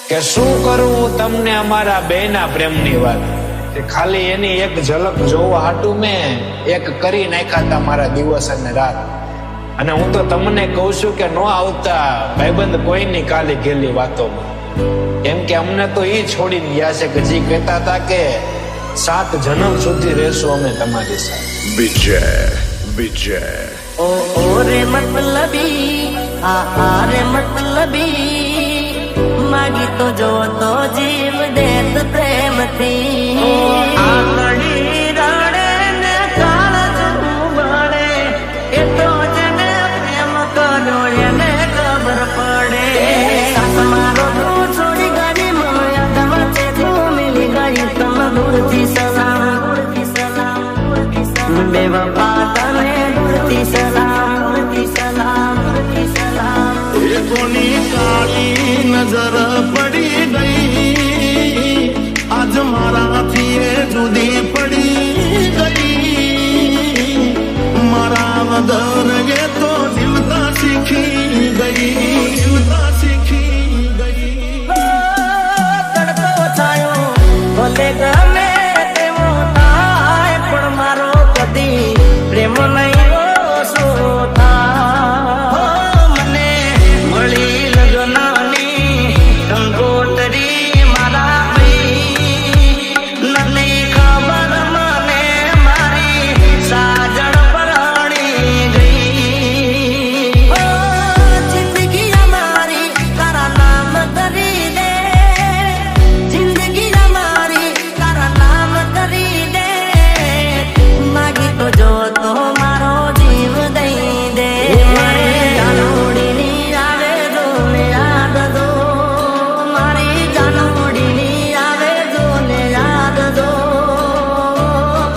કે શું કરું તમને અમારા બેના પ્રેમની વાત, કે ખાલી એની એક ઝલક જોવા હાટું મેં એક કરી નાખ્યા હતા મારા દિવસ અને રાત. અને હું તો તમને કહું છું કે નો આવતા ભાઈબંધ કોઈની કાલી ગયેલી વાતોમાં, કેમ કે અમને તો ઈ છોડીને ગયા છે કે જે કહેતા હતા કે 7 જન્મ સુધી રહેશું અમે તમારી સાથે. વિજય વિજય ओ रे मतलबी आ रे मतलबी मागी तो जो तो जीव देत प्रेम थी आंगड़ी राड़े ने काळज उबाड़े ए तो जने प्रेम करो એને ખબર પડે તમારો તું છોડી ગઈ મને તમારે તું મિલી ગઈ તમ દૂરથી સલામ બેવફા તને દૂરથી સલામ એ કોની કાળી નજર પડી ગઈ આજ મારાથી એ જુદી પડી ગઈ મારા વગર એ તો જીવતા શીખી ગઈ તડકો છાયો ભલે ગમે તેવો થાય પણ મારો કદી પ્રેમ નહીં ઓછો થાય મને મળી લગ્નની કંકોતરી મારા ભાઈ નથી ખબર મને મારી સાજણ પરણી ગઈ જિંદગી અમારી તારા નામ કરી દે જિંદગી અમારી તારા નામ કરી દે માગી તો જો તો મારો જીવ દઈ દે જાનોડીની આવે જો ને યાદ દો મારી જાનોડીની આવે જો ને યાદ દો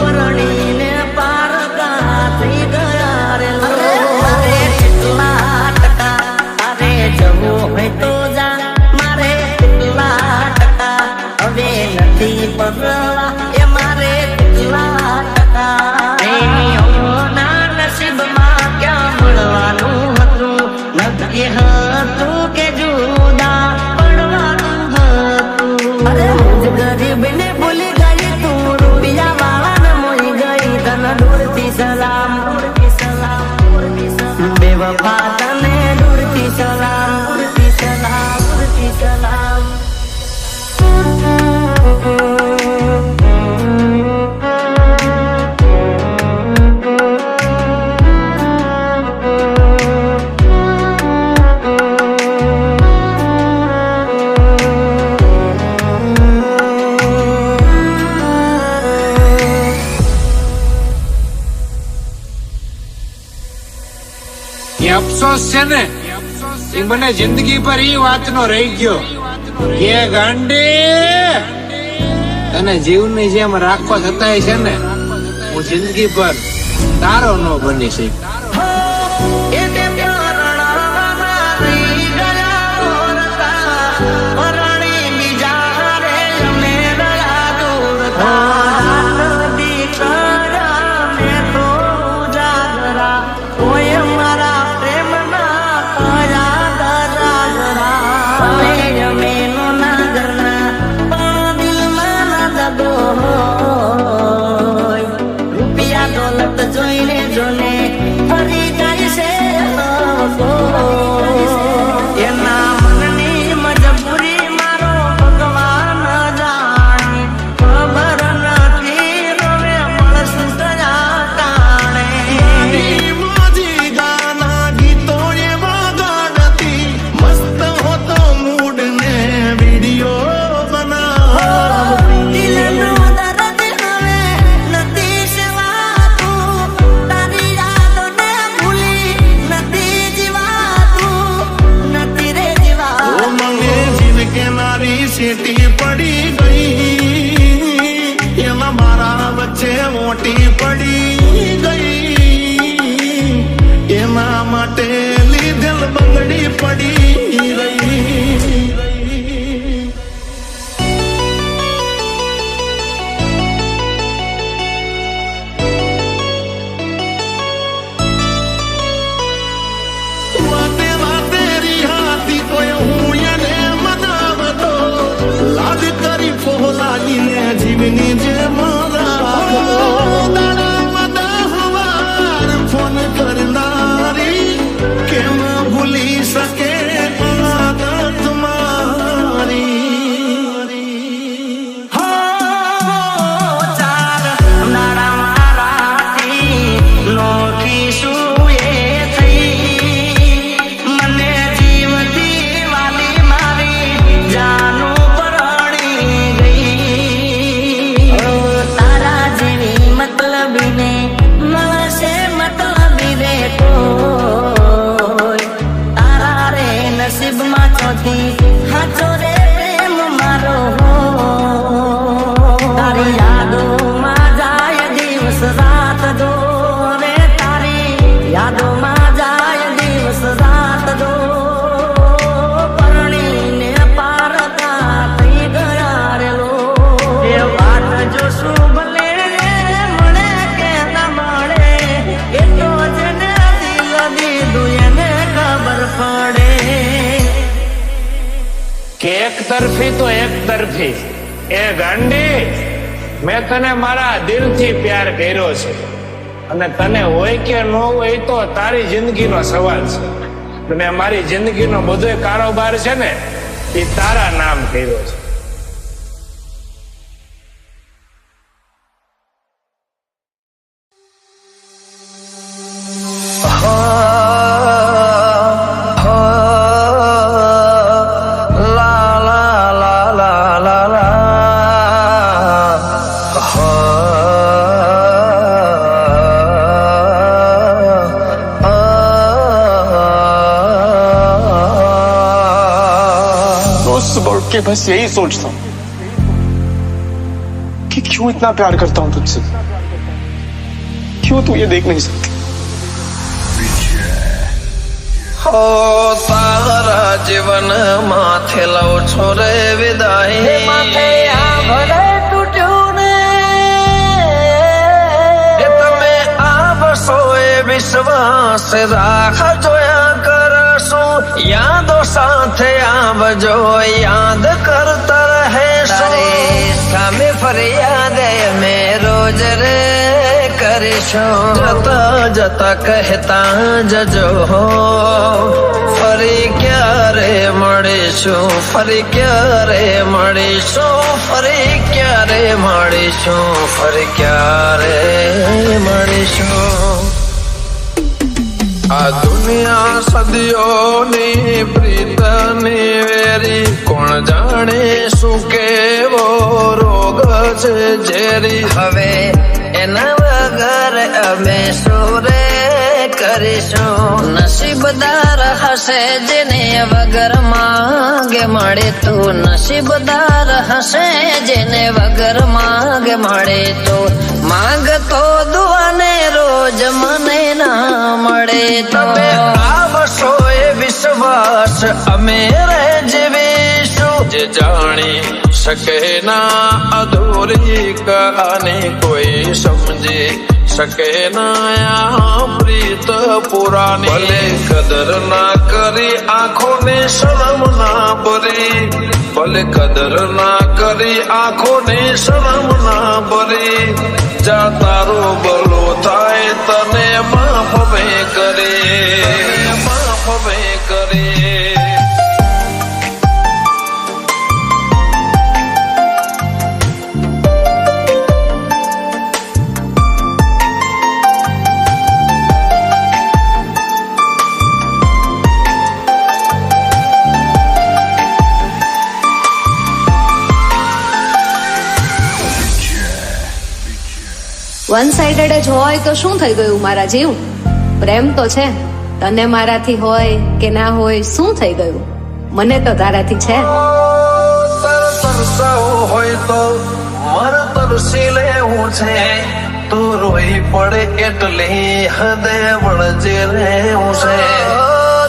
પરણીને પારકા થઈ ગયા રે મારે કેટલા ટકા અરે જવું હોય તો જા મારે કેટલા ટકા હવે નથી પરવા એ મારે કેટલા ટકા પ્રેમીઓના નસીબમાં ક્યાં મળવાનું હતું નક્કી હતું કે જુદા પડવાનું હતું અરે હું જ ગરીબને ભૂલી ગઈ તું રૂપિયા વાળાને મોઈ ગઈ તને દૂરથી સલામ બેવફા તને દૂરથી સલામ એ અફસોસ છે ને એ મને જિંદગી પર ઈ વાતનો રહી ગયો કે ગાંડી તને જીવની જેમ રાખવા છતાંય છે ને હું જિંદગી પર તારો ન બની શક્યો. રૂપિયા દોલત જોઈને જોને ફરી જાય છે એના મનની મજબૂરી મારો ભગવાન જાણે ખબર નથી હવે મળશું સજા ટાણે માજી ગાના ગીતો એવા ગાતી મસ્ત હોતો મૂડ ને વિડિયો બનાવ દિલનો દર્દ હવે નથી સેવાતું તારી યાદોને ભૂલી નથી જીવાતું નથી રે ઓ જીવાતું મને જીવ કે નારી સીટી પડી ગઈ એમાં મારા વચ્ચે મોટી પડી ગઈ એના માટે લીધેલ બંગડી પડી રહી વાતે વાતે રિહાતી કોઈ હું એને મનાવતો દિલની જે મારા દાડામાં દહવાર ફોન કરનારી કેમ ભૂલી શકે આદત મારી. ચાર નાડા મારાથી નોખી શું એ થઈ મને જીવતી વાલી મારી જાનું પરણી ગઈ. તારા જેવી મતલબીને મળશે મતલબી રે કોઈ તારા રે નસીબમાં ચોથી હાચો રે પ્રેમ મારો તારી યાદોમાં જાય દિવસ રાત દો રે તારી યાદોમાં જાય દિવસ રાત દો પરણીને પારકા થઈ ગયા રે લો એ વાત જો શું ભલે મળે કે ના મળે એ તો જેને દિલ દીધું એને ખબર પડે. કે એક તરફી તો એક તરફી એ ગાંડી મેં તને મારા દિલથી પ્યાર કર્યો છે અને તને હોય કે ન હોય એ તો તારી જિંદગીનો સવાલ છે. મેં મારી જિંદગીનો બધો કારોબાર છે ને એ તારા નામ કર્યો છે. कि बस यही सोचता हूँ कि क्यों इतना प्यार करता हूँ तुझसे, क्यों तू ये देख नहीं सकती. हो तारा जीवन माथे लो छोरे विदाई માથે આ ભરે તૂટ્યું ને એ તમે આ બસોએ વિશ્વાસ રાખ જોયા કરશું યાદો સાથે આવજો યાદ કરતા રહેશું તારે સામે ફરિયાદ અમે રોજ રે કરીશું જતા જતા કહેતા જજો ફરી ક્યારે મળીશું ફરી ક્યારે મળીશું ફરી ક્યારે મળીશું ફરી ક્યારે મળીશું. આ દુનિયા સદીઓની પ્રીતની વેરી કોણ જાણે શું કેવો રોગ છે ઝેરી હવે એના વગર અમે સુરે કરીશું નસીબદાર હશે જેને વગર માંગે મળે તો નસીબદાર હશે જેને વગર માંગે મળે તો માંગતો દુઆને રોજ મને ના મળે તો તમે આવશો એ વિશ્વાસ અમે જીવીશું જે જાણી શકે ના અધૂરી કહાની કોઈ સમજી શકે ના પ્રીત પુરાની ભલે કદર ના કરી આંખોને શરમ ના ભરી ભલે કદર ના કરી આંખોને શરમ ના ભરી જા તારો ભલો થાય તને માફ મેં કરે માફ મેં કરે. વન સાઇડેડ જ હોય તો શું થઈ ગયું મારા જીવ? પ્રેમ તો છે, તને મારાથી હોય કે ના હોય શું થઈ ગયું? મને તો તારાથી છે. તરસાવું હોય તો મર તરસી લેવું છે તું રોઈ પડે એટલી હદે વળજે રહેવું છે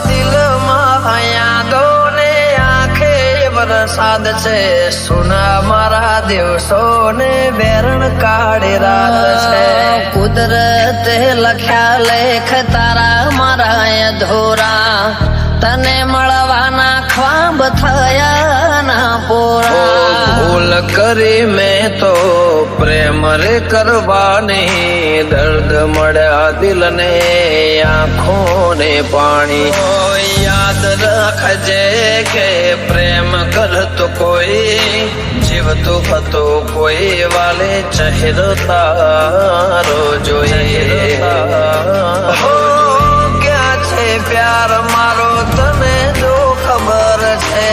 દિલમાં યાદો ને આંખે વરસાદ છે સુના મારા દિવસો ને વેરણ કાઢી રાત છે કુદરતે લખ્યા લેખ તારા મારા અધૂરા તને મળવાના ખ્વાબ થયા ના પૂરા ભૂલ કરી મેં તો પ્રેમ રે કરવાની, દર્દ મળ્યા દિલને આંખોને પાણી. યાદ રાખજે કે પ્રેમ કરતો કોઈ, જીવતો હતો કોઈ વાલે ચહેરો તારો જોઈએ. હો ક્યાં છે પ્યાર મારો તને જો ખબર છે,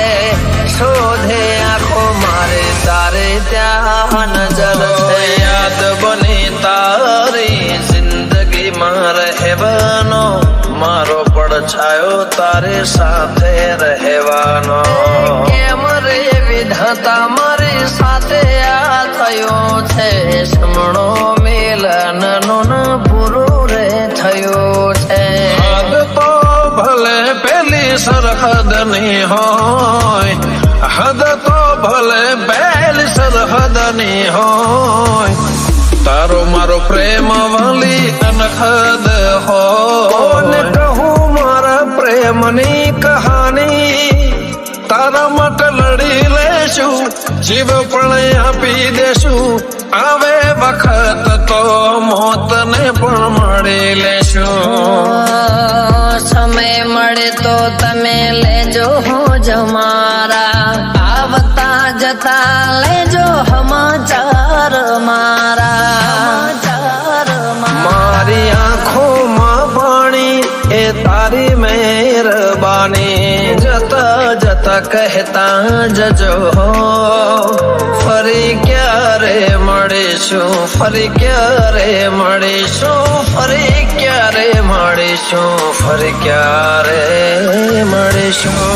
શોધે આંખો મારે તારે ત્યાં નજર છે. યાદ બની તારી જિંદગીમાં રહેવાનો, મારો પડછાયો તારે સાથે રહેવાનો. કેમ રે વિધાતા મારી સાથે આ થયો છે, સમણો મિલનનો ન પૂરો રે થયો છે. હદ તો ભલે પેલી સરહદની હોય, હદ તો ભલે પહેલી સરહદની હોય, તારો મારો પ્રેમ વાલી અનહદ હોય. કોને કહું મારા પ્રેમની કહાની, તારા માટે લડી લેશું, જીવ પણ આપી દેશું. આવે વખત તો મોતને પણ મળી લેશું. સમય મળે તો તમે લેજો હોજ મારા, આવતા જતા લેજો સમાચાર મારા. મારી આંખોમાં પાણી એ તારી મહેરબાની, જતા જતા કહેતા જજો ફરી ક્યારે મળીશું, ફરી ક્યારે મળીશું, ફરી ક્યારે મળીશું, ફરી ક્યારે મળીશું.